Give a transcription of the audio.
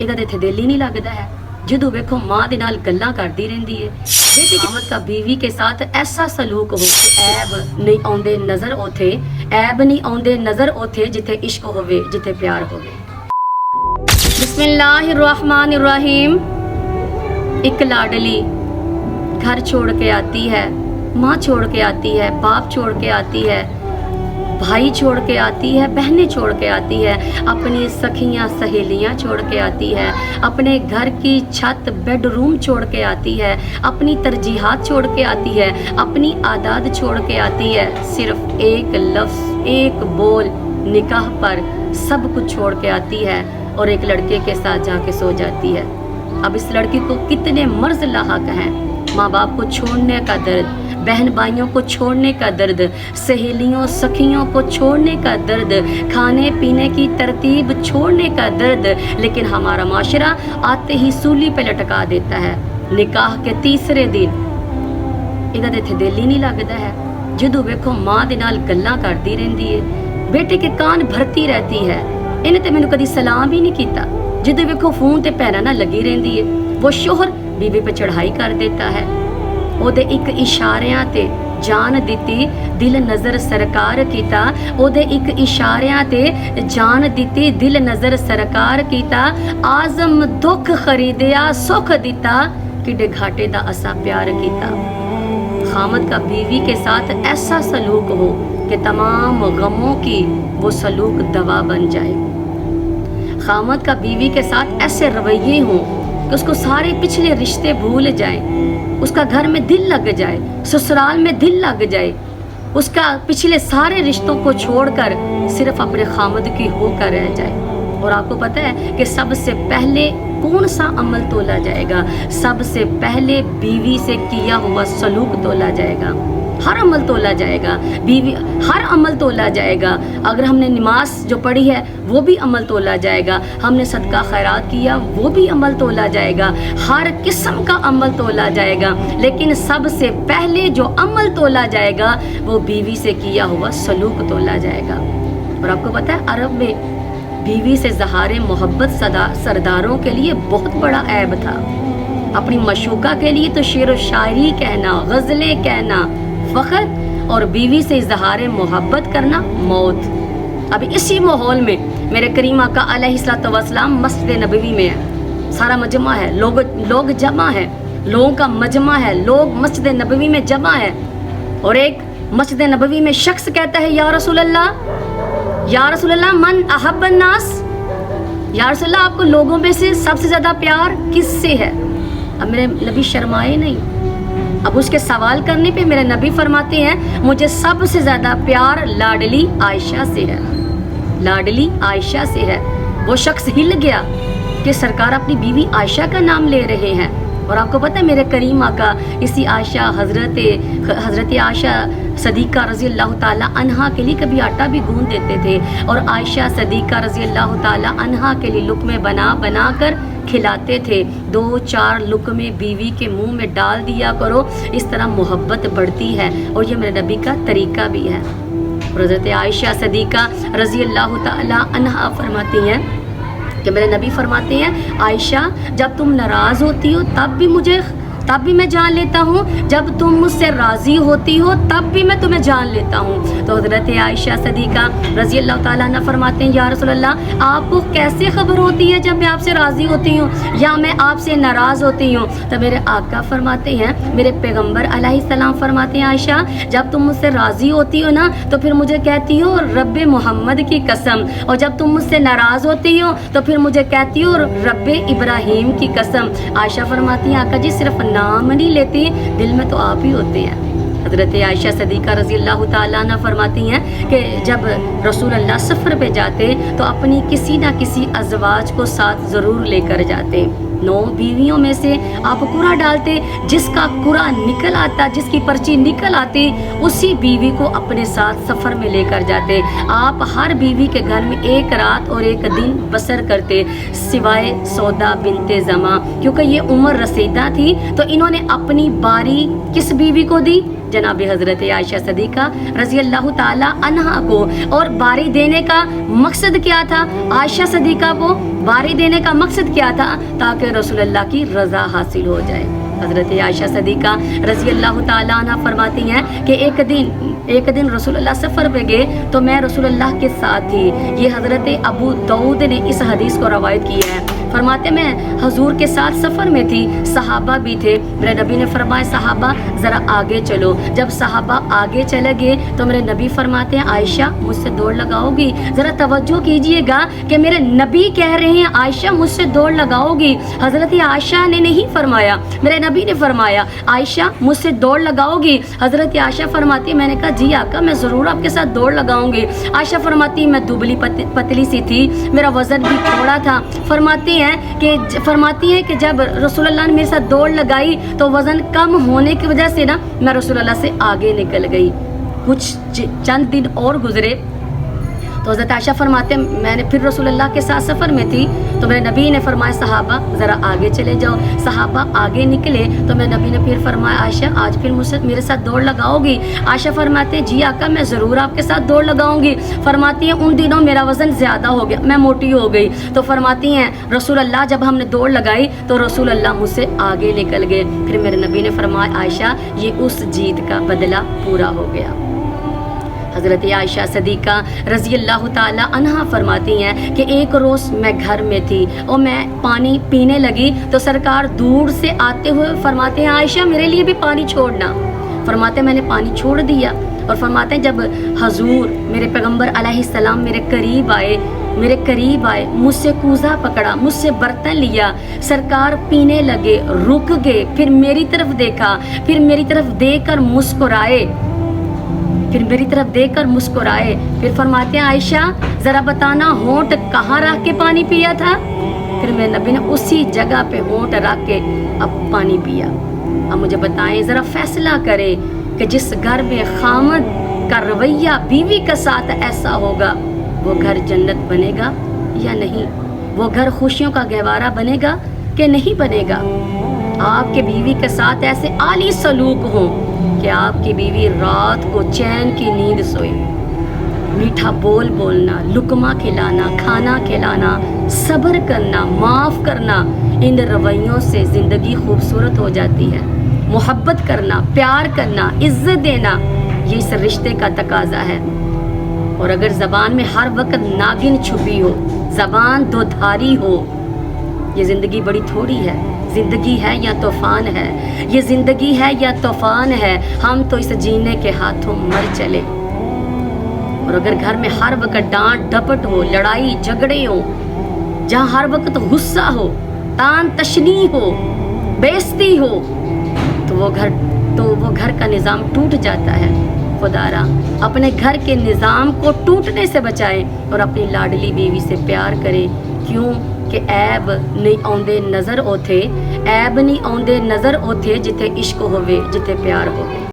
ਇਹਦਾ ਤੇ ਇੱਥੇ ਦਿਲ ਹੀ ਨਹੀਂ ਲੱਗਦਾ है ਜਦੋਂ ਵੇਖੋ ਮਾਂ ਦੇ ਨਾਲ ਗੱਲਾਂ ਕਰਦੀ ਰਹਿੰਦੀ ਹੈ बेटी की आमद का बीवी के साथ ऐसा सलूक हो कि ऐब नहीं आउंदे नजर ओथे ऐब नहीं आउंदे नजर ओथे जिथे इश्क होवे जिथे प्यार होवे। बिस्मिल्लाहिर्रहमानिर्रहीम। एक लाडली घर छोड़ के आती है, माँ छोड़ के आती है, बाप छोड़ के आती है, भाई छोड़ के आती है, बहनें छोड़ के आती है, अपनी सखियाँ सहेलियाँ छोड़ के आती है, अपने घर की छत बेडरूम छोड़ के आती है, अपनी तरजीहात छोड़ के आती है, अपनी आदात छोड़ के आती है, सिर्फ एक लफ्ज़ एक बोल निकाह पर सब कुछ छोड़ के आती है और एक लड़के के साथ जाके सो जाती है। अब इस लड़की को कितने मर्ज लाहक हैं, माँ बाप को छोड़ने का दर्द, बहन भाइयों को छोड़ने का दर्द, सहेलियों सखियों को छोड़ने का दर्द, खाने पीने की तरतीब छोड़ने का दर्द, लेकिन हमारा माशरा आते ही सूली पे लटका देता है। निकाह के तीसरे दिन ਇਹਦਾ ਤੇ ਇੱਥੇ ਦਿਲ ਹੀ ਨਹੀਂ ਲੱਗਦਾ है ਜਦੋਂ ਵੇਖੋ ਮਾਂ ਦੇ ਨਾਲ ਗੱਲਾਂ ਕਰਦੀ ਰਹਿੰਦੀ ਹੈ, ਬੇਟੇ ਕੇ ਕਾਨ ਭਰਤੀ रहती है। ਇਹਨੇ ਤੇ ਮੈਨੂੰ ਕਦੀ ਸਲਾਮ ਹੀ ਨਹੀਂ ਕੀਤਾ। ਜਦੋਂ ਵੇਖੋ ਫੋਨ ਤੇ ਪੈਰਾਂ ਨਾਲ ਲੱਗੀ ਰਹਿੰਦੀ ਹੈ। वो शोहर बीवी पे चढ़ाई कर देता है। ਉਹਦੇ ਇੱਕ ਇਸ਼ਾਰਿਆਂ ਤੇ ਜਾਨ ਦਿੱਤੀ, ਦਿਲ ਨਜ਼ਰ ਸਰਕਾਰ ਕੀਤਾ। ਉਹਦੇ ਇੱਕ ਇਸ਼ਾਰਿਆਂ ਤੇ ਜਾਨ ਦਿੱਤੀ, ਦਿਲ ਨਜ਼ਰ ਸਰਕਾਰ ਕੀਤਾ। ਆਜ਼ਮ ਦੁੱਖ ਖਰੀਦਿਆ ਸੁੱਖ ਦਿੱਤਾ, ਕਿੱਡੇ घाटे ਦਾ असा प्यार ਕੀਤਾ। खामद का बीवी के साथ ऐसा सलूक हो कि तमाम गमों की वो सलूक दवा बन जाए। खामद का बीवी के साथ ऐसे रवैये हों कि उसको सारे पिछले रिश्ते भूल जाए, उसका घर में दिल लग जाए, ससुराल में दिल लग जाए, उसका पिछले सारे रिश्तों को छोड़कर सिर्फ अपने खामद की होकर रह जाए। और आपको पता है कि सबसे पहले कौन सा अमल तोला जाएगा? सबसे पहले बीवी से किया हुआ सलूक तोला जाएगा। हर अमल तोला जाएगा, बीवी हर अमल तोला जाएगा। अगर हमने नमाज जो पढ़ी है वो भी अमल तोला जाएगा, हमने सदका खैरात किया वो भी अमल तोला जाएगा, हर किस्म का अमल तोला जाएगा। लेकिन सबसे पहले जो अमल तोला जाएगा वो बीवी से किया हुआ सलूक तोला जाएगा। और आपको पता है अरब में बीवी से ज़हारे मोहब्बत सरदारों के लिए बहुत बड़ा ऐब था। अपनी मशूका के लिए तो शेर व शायरी कहना, गज़लें कहना फ़ख्र, और बीवी से इज़हार मोहब्बत करना मौत। अब इसी माहौल में मेरे करीम आका अलैहिस्सलातु वस्सलाम मस्जिद नबवी में है, सारा मजमा है, लोग जमा है, लोगों का मजमा है, लोग मस्जिद नबवी में जमा है। और एक मस्जिद नबवी में शख्स कहता है या रसूल अल्लाह, या रसूल अल्लाह मन अहब्बन नास, या रसूल अल्लाह आपको लोगों में से सबसे ज़्यादा प्यार किससे है? अब मेरे नबी शर्माए नहीं। अब उसके सवाल करने पे मेरे नबी फरमाते हैं मुझे सबसे ज़्यादा प्यार लाडली आयशा से है, लाडली आयशा से है। वो शख्स हिल गया कि सरकार अपनी बीवी आयशा का नाम ले रहे हैं। और आपको पता है मेरे करीम आका इसी आयशा हज़रत आयशा सदीक़ा रज़ी अल्लाह ताला अन्हा के लिए कभी आटा भी गूंद देते थे, और आयशा सदीक़ा रज़ी अल्लाह ताला अन्हा के लिए लुक़मे बना कर खिलाते थे। 2-4 लुक़मे बीवी के मुंह में डाल दिया करो, इस तरह मोहब्बत बढ़ती है। और ये मेरे नबी का तरीका भी है। हज़रत आयशा सदीक़ा रज़ी अल्लाह ताला अन्हा फरमाती हैं कि मेरे नबी फरमाते हैं आयशा जब तुम नाराज़ होती हो तब भी मैं जान लेता हूँ, जब तुम मुझसे राज़ी होती हो तब भी मैं तुम्हें जान लेता हूँ। तो हज़रत आयशा सदीक़ा रज़ी अल्लाह ताला अन्हा फरमाते हैं या रसूल अल्लाह आपको कैसे खबर होती है जब मैं आपसे राज़ी होती हूँ या मैं आपसे नाराज़ होती हूँ? तो मेरे आका फरमाते हैं, मेरे पैगम्बर अलैहिस्सलाम फरमाते हैं आयशा जब तुम मुझसे राज़ी होती हो ना तो फिर मुझे कहती हो रब्बे मोहम्मद की कसम, और जब तुम मुझसे नाराज़ होती हो तो फिर मुझे कहती हो रब्बे इब्राहीम की कसम। आयशा फरमाती हैं आका जी सिर्फ नाम नहीं लेती, दिल में तो आप ही होते हैं। हज़रत आयशा सदीक़ा रज़ी अल्लाह ताला अन्हा फरमाती हैं कि जब रसूल अल्लाह सफ़र पे जाते तो अपनी किसी ना किसी अज़वाज को साथ ज़रूर लेकर जाते। 9 बीवियों में से आप कुरा डालते, जिसका कुरा निकल आता, जिसकी पर्ची निकल आती, उसी बीवी को अपने साथ सफ़र में लेकर जाते। आप हर बीवी के घर में 1 रात और 1 दिन बसर करते, सिवाय सौदा बिनते ज़मा, क्योंकि ये उम्र रसीदा थी तो इन्होंने अपनी बारी किस बीवी को दी? जनाब हज़रत आयशा सदीक़ा रज़ी अल्लाह ताला अन्हा को। और बारी देने का मकसद क्या था? आयशा सदीक़ा को बारी देने का मकसद क्या था? ताकि रसूलुल्लाह की रज़ा हासिल हो जाए। हज़रत आयशा सदीक़ा रज़ी अल्लाह ताला अन्हा फरमाती हैं कि एक दिन रसूलुल्लाह सफ़र पे गए तो मैं रसूलुल्लाह के साथ थी। ये हज़रत अबू दाऊद ने इस हदीस को रवायत किया है। फरमाते मैं हजूर के साथ सफ़र में थी, सहाबा भी थे। मेरे नबी ने फरमाया सहाबा ज़रा आगे चलो। जब सहाबा आगे चले गए तो मेरे नबी फरमाते हैं आयशा मुझसे दौड़ लगाओगी? ज़रा तवज्जो कीजिएगा कि मेरे नबी कह रहे हैं आयशा मुझसे दौड़ लगाओगी। हज़रत आयशा ने नहीं फरमाया, मेरे नबी ने फरमाया आयशा मुझसे दौड़ लगाओगी? हज़रत आयशा फरमाती, मैंने कहा जी आका मैं ज़रूर आपके साथ दौड़ लगाऊंगी। आयशा फरमाती मैं दुबली पतली सी थी, मेरा वज़न भी थोड़ा था। फरमाती हैं कि जब रसूलुल्लाह ने मेरे साथ दौड़ लगाई तो वज़न कम होने की वजह से ना मैं रसूलुल्लाह से आगे निकल गई। कुछ चंद दिन और गुजरे तो हज़रत आयशा फरमाते मैंने फिर रसूलुल्लाह के साथ सफ़र में थी तो मेरे नबी ने फरमाया सहाबा ज़रा आगे चले जाओ। सहाबा आगे निकले तो मेरे नबी ने फिर फरमाया आयशा आज फिर मुझसे मेरे साथ दौड़ लगाओगी? आयशा फरमाते हैं जी आका मैं ज़रूर आपके साथ दौड़ लगाऊंगी। फरमाती हैं उन दिनों मेरा वज़न ज़्यादा हो गया, मैं मोटी हो गई। तो फरमाती हैं रसूलुल्लाह जब हमने दौड़ लगाई तो रसूलुल्लाह मुझसे आगे निकल गए। फिर मेरे नबी ने फरमाया आयशा ये उस जीत का बदला पूरा हो गया। हज़रत आयशा सदीक़ा रज़ी अल्लाह ताला अन्हा फरमाती हैं कि एक रोज़ मैं घर में थी और मैं पानी पीने लगी तो सरकार दूर से आते हुए फरमाते हैं आयशा मेरे लिए भी पानी छोड़ना। फरमाते मैंने पानी छोड़ दिया। और फरमाते हैं जब हजूर मेरे पैगम्बर अलैहिस्सलाम मेरे करीब आए, मुझसे कूज़ा पकड़ा, मुझसे बर्तन लिया, सरकार पीने लगे, रुक गए, फिर मेरी तरफ देखा, फिर मेरी तरफ देखकर मुस्कुराए, फिर फरमाते हैं आयशा ज़रा बताना होंठ कहाँ रख के पानी पिया था? फिर मेरे नबी ने उसी जगह पे होंठ रख के अब पानी पिया। अब मुझे बताएं ज़रा फैसला करें कि जिस घर में खामद का रवैया बीवी के साथ ऐसा होगा वो घर जन्नत बनेगा या नहीं? वो घर खुशियों का गहवारा बनेगा कि नहीं बनेगा? आपके बीवी के साथ ऐसे आली सलूक हों कि आपकी बीवी रात को चैन की नींद सोए, मीठा बोलना, लुकमा खिलाना, खाना खिलाना, सब्र करना, माफ़ करना, इन रवैयों से ज़िंदगी खूबसूरत हो जाती है। मोहब्बत करना, प्यार करना, इज़्ज़त देना, ये इस रिश्ते का तकाजा है। और अगर ज़बान में हर वक्त नागिन छुपी हो, ज़बान दोधारी हो, ये ज़िंदगी बड़ी थोड़ी है। ज़िंदगी है या तूफ़ान है, ये ज़िंदगी है या तूफ़ान है, हम तो इस जीने के हाथों मर चले। और अगर घर में हर वक्त डांट डपट हो, लड़ाई झगड़े हो, जहाँ हर वक्त गुस्सा हो, तान तशनी हो, बेइज्जती हो, तो वो घर का निज़ाम टूट जाता है। खुदारा अपने घर के निज़ाम को टूटने से बचाएं और अपनी लाडली बीवी से प्यार करें। क्यों कि ऐब नहीं आउंदे नज़र ओथे जिथे इश्क होवे, जिथे प्यार होवे।